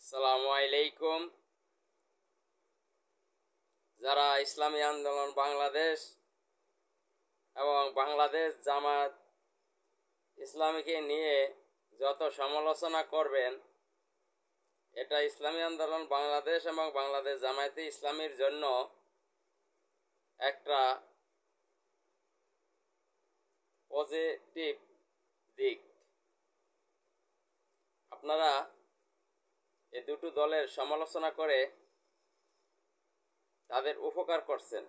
আসসালামু আলাইকুম। যারা ইসলামী আন্দোলন বাংলাদেশ এবং বাংলাদেশ জামাত ইসলামীকে নিয়ে যত সমালোচনা করবেন, এটা ইসলামী আন্দোলন বাংলাদেশ এবং বাংলাদেশ জামায়াতে ইসলামীর জন্য একটা পজিটিভ দিক। আপনারা এই দুটো দলের সমালোচনা করে তাদের উপকার করছেন।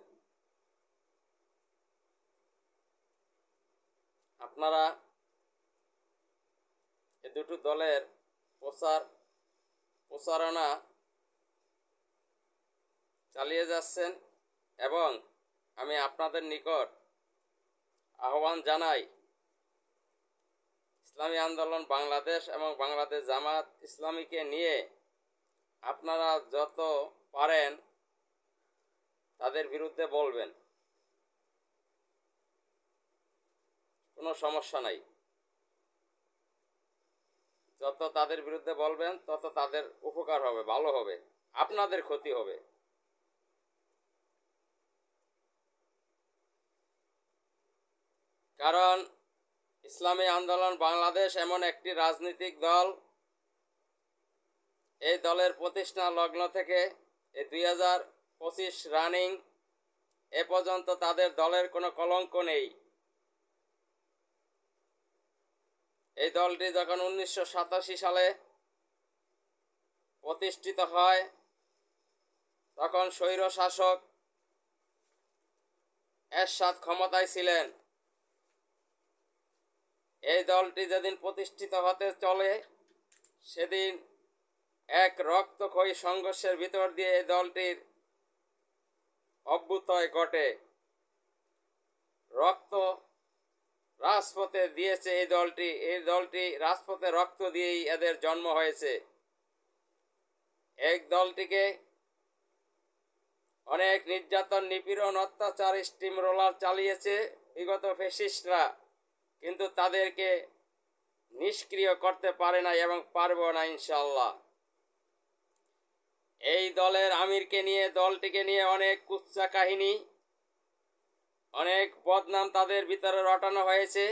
আপনারা এই দুটো দলের প্রচারণা চালিয়ে যাচ্ছেন এবং আমি আপনাদের নিকট আহ্বান জানাই, ইসলামী আন্দোলন বাংলাদেশ এবং বাংলাদেশ জামাত ইসলামীকে নিয়ে আপনারা যত পারেন তাদের বিরুদ্ধে বলবেন, কোনো সমস্যা নাই। যত তাদের বিরুদ্ধে বলবেন তত তাদের উপকার হবে, ভালো হবে, আপনাদের ক্ষতি হবে। কারণ ইসলামী আন্দোলন বাংলাদেশ এমন একটি রাজনৈতিক দল, এই দলের প্রতিষ্ঠা লগ্ন থেকে এই 2025 রানিং এ পর্যন্ত তাদের দলের কোনো কলঙ্ক নেই। এই দলটি যখন 1987 সালে প্রতিষ্ঠিত হয়, তখন স্বৈরশাসক এরশাদ ক্ষমতায় ছিলেন। এই দলটি যেদিন প্রতিষ্ঠিত হতে চলে, সেদিন এক রক্তক্ষয়ী সংঘর্ষের ভিতর দিয়ে এই দলটির অভ্যুদয় ঘটে। রক্ত রাজপথে দিয়েছে এই দলটি রাজপথে রক্ত দিয়েই এদের জন্ম হয়েছে। এই দলটিকে অনেক নির্যাতন, নিপীড়ন, অত্যাচার, স্টিম রোলার চালিয়েছে বিগত ফ্যাসিস্টরা, কিন্তু তাদেরকে নিষ্ক্রিয় করতে পারে না এবং পারবো না ইনশাআল্লাহ। এই দলের আমিরকে নিয়ে, দলটিকে নিয়ে অনেক কুৎসা কাহিনী, অনেক বদনাম তাদের ভিতরে রটানো হয়েছে।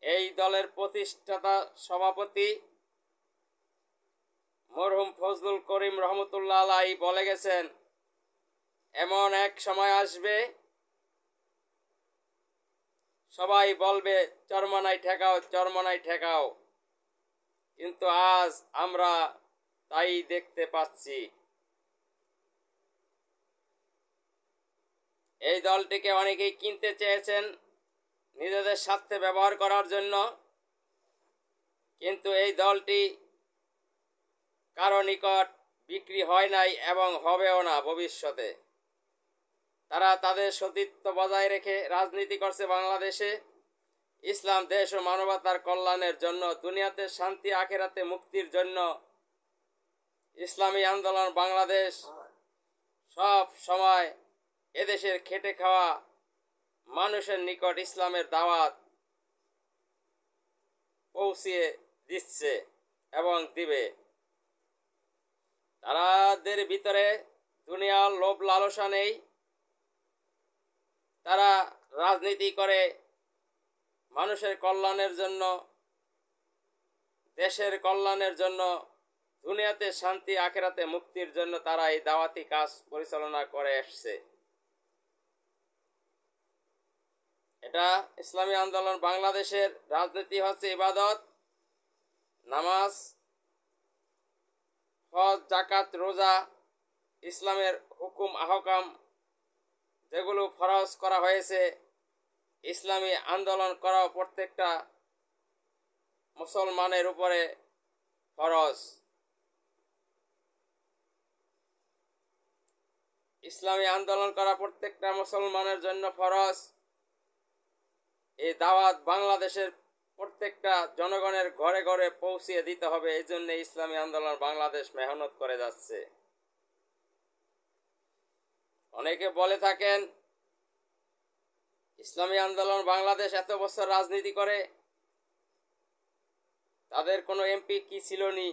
এই দলের প্রতিষ্ঠাতা সভাপতি মরহুম ফজলুল করিম রহমতুল্লাহ আলাইহি বলে গেছেন, এমন এক সময় আসবে সবাই বলবে চরমনাই ঠেকাও, চরমনাই ঠেকাও। কিন্তু আজ আমরা তাই দেখতে পাচ্ছি। এই দলটিকে অনেকেই কিনতে চেয়েছেন নিজেদের স্বার্থে ব্যবহার করার জন্য, কিন্তু এই দলটি কারো নিকট বিক্রি হয় নাই এবং হবেও না ভবিষ্যতে। তারা তাদের সতীত্ব বজায় রেখে রাজনীতি করছে বাংলাদেশে। ইসলাম দেশ ও মানবতার কল্যাণের জন্য, দুনিয়াতে শান্তি, আখিরাতে মুক্তির জন্য ইসলামী আন্দোলন বাংলাদেশ সব সময় এদেশের খেটে খাওয়া মানুষের নিকট ইসলামের দাওয়াত পৌঁছিয়ে দিচ্ছে এবং দিবে। তাদের ভিতরে দুনিয়ার লোভ লালসা নেই। তারা রাজনীতি করে মানুষের কল্যাণের জন্য, দেশের কল্যাণের জন্য, দুনিয়াতে শান্তি, আখিরাতে মুক্তির জন্য তারা এই দাওয়াতি কাজ পরিচালনা করে আসছে। এটা ইসলামী আন্দোলন বাংলাদেশের রাজনীতি হচ্ছে ইবাদত, নামাজ, হজ, যাকাত, রোজা, ইসলামের হুকুম আহকাম যেগুলো ফরজ করা হয়েছে, ইসলামী আন্দোলন করা প্রত্যেকটা মুসলমানের উপরে ফরজ। ইসলামী আন্দোলন করা প্রত্যেকটা মুসলমানের জন্য ফরজ। এই দাওয়াত বাংলাদেশের প্রত্যেকটা জনগণের ঘরে ঘরে পৌঁছিয়ে দিতে হবে। এই জন্য ইসলামী আন্দোলন বাংলাদেশ মেহনত করে যাচ্ছে। অনেকে বলে থাকেন ইসলামী আন্দোলন বাংলাদেশ এত বছর রাজনীতি করে তাদের কোনো এমপি কি ছিল নি,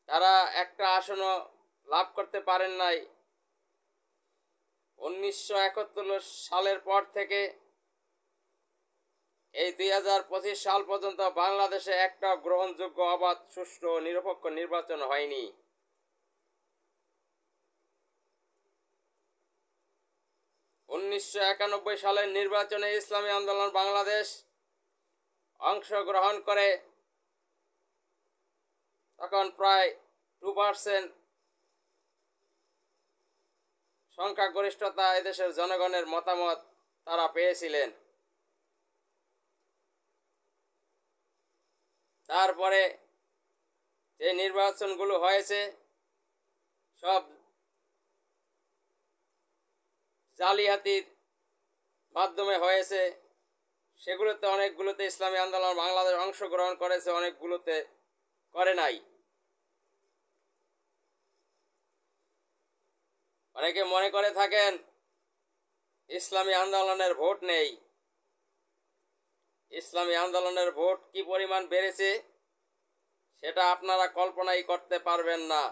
তারা একটা আসনও লাভ করতে পারেন নাই। 1971 সালের পর থেকে এই 2025 সাল পর্যন্ত বাংলাদেশে একটা গ্রহণযোগ্য, অবাধ, সুষ্ঠু ও নিরপেক্ষ নির্বাচন হয়নি। 1991 সালের নির্বাচনে ইসলামী আন্দোলন বাংলাদেশ অংশগ্রহণ করে তখন প্রায় 2% সংখ্যাগরিষ্ঠতা এদেশের জনগণের মতামত তারা পেয়েছিলেন। তারপরে যে নির্বাচনগুলো হয়েছে সব জালিয়াতির মাধ্যমে হয়েছে। সেগুলোতে অনেকগুলোতে ইসলামী আন্দোলন বাংলাদেশ অংশগ্রহণ করেছে, অনেকগুলোতে করে নাই। অনেকে মনে করে থাকেন ইসলামী আন্দোলনের ভোট নেই। ইসলামী আন্দোলনের ভোট কি পরিমাণ বেড়েছে সেটা আপনারা কল্পনাই করতে পারবেন না।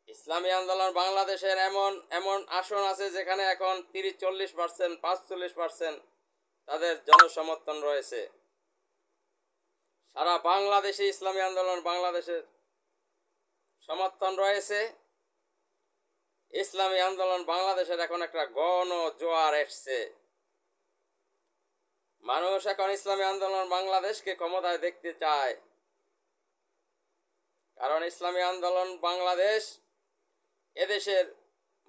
ইসলামী আন্দোলন বাংলাদেশের এমন এমন আসন আছে যেখানে এখন 30-40%, 45% তাদের জনসমর্থন রয়েছে। সারা বাংলাদেশে ইসলামী আন্দোলন বাংলাদেশের সমর্থন রয়েছে। ইসলামী আন্দোলন বাংলাদেশের এখন একটা গণ জোয়ার এসছে। মানুষ এখন ইসলামী আন্দোলন বাংলাদেশকে ক্ষমতায় দেখতে চায়, কারণ ইসলামী আন্দোলন বাংলাদেশ এদেশের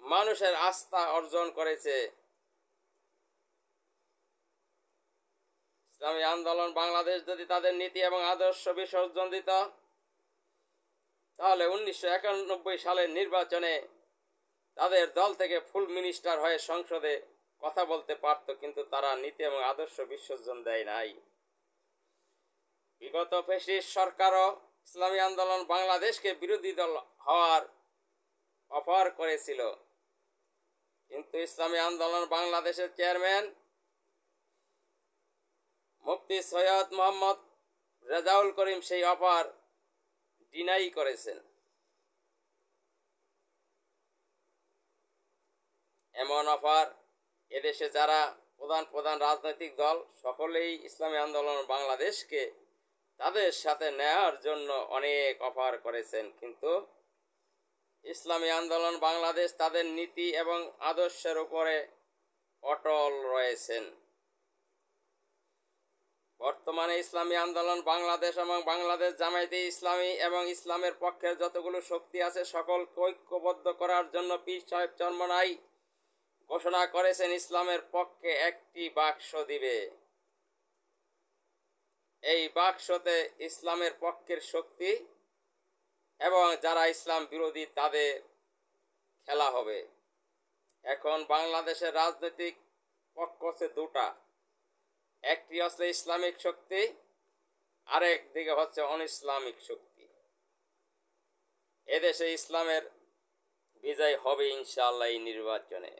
মানুষের আস্থা অর্জন করেছে। ইসলামী আন্দোলন বাংলাদেশ যদি তাদের নীতি এবং আদর্শ বিসর্জন দিত, তাহলে 1991 সালের নির্বাচনে তাদের দল থেকে ফুল মিনিস্টার হয়ে সংসদে কথা বলতে পারত, কিন্তু তারা নীতি এবং আদর্শ বিসর্জন দেয় নাই। বিগত ফ্যাসিস্ট সরকারও ইসলামী আন্দোলন বাংলাদেশকে বিরোধী দল হওয়ার অফার করেছিল, কিন্তু ইসলামী আন্দোলন বাংলাদেশের চেয়ারম্যান মুফতি সৈয়দ মোহাম্মদ রেজাউল করিম সেই অফার ডিনাই করেছেন। এমন অফার এদেশে যারা প্রধান রাজনৈতিক দল সকলেই ইসলামী আন্দোলন বাংলাদেশকে তাদের সাথে নেওয়ার জন্য অনেক অফার করেছেন, কিন্তু ইসলামী আন্দোলন বাংলাদেশ তাদের নীতি এবং আদর্শের উপরে অটল রয়েছেন। বর্তমানে ইসলামী আন্দোলন বাংলাদেশ এবং বাংলাদেশ জামায়াতে ইসলামী এবং ইসলামের পক্ষের যতগুলো শক্তি আছে সকলকে ঐক্যবদ্ধ করার জন্য পীর সাহেব চরমনাই ঘোষণা করেছেন ইসলামের পক্ষে একটি বাক্স দিবে। এই বাক্সতে ইসলামের পক্ষের শক্তি এবং যারা ইসলাম বিরোধী তাদের খেলা হবে। এখন বাংলাদেশের রাজনৈতিক পক্ষ হচ্ছে দুটা, একটি হচ্ছে ইসলামিক শক্তি, আরেক দিকে হচ্ছে অনইসলামিক শক্তি। এদেশে ইসলামের বিজয় হবে ইনশাআল্লাহ এই নির্বাচনে।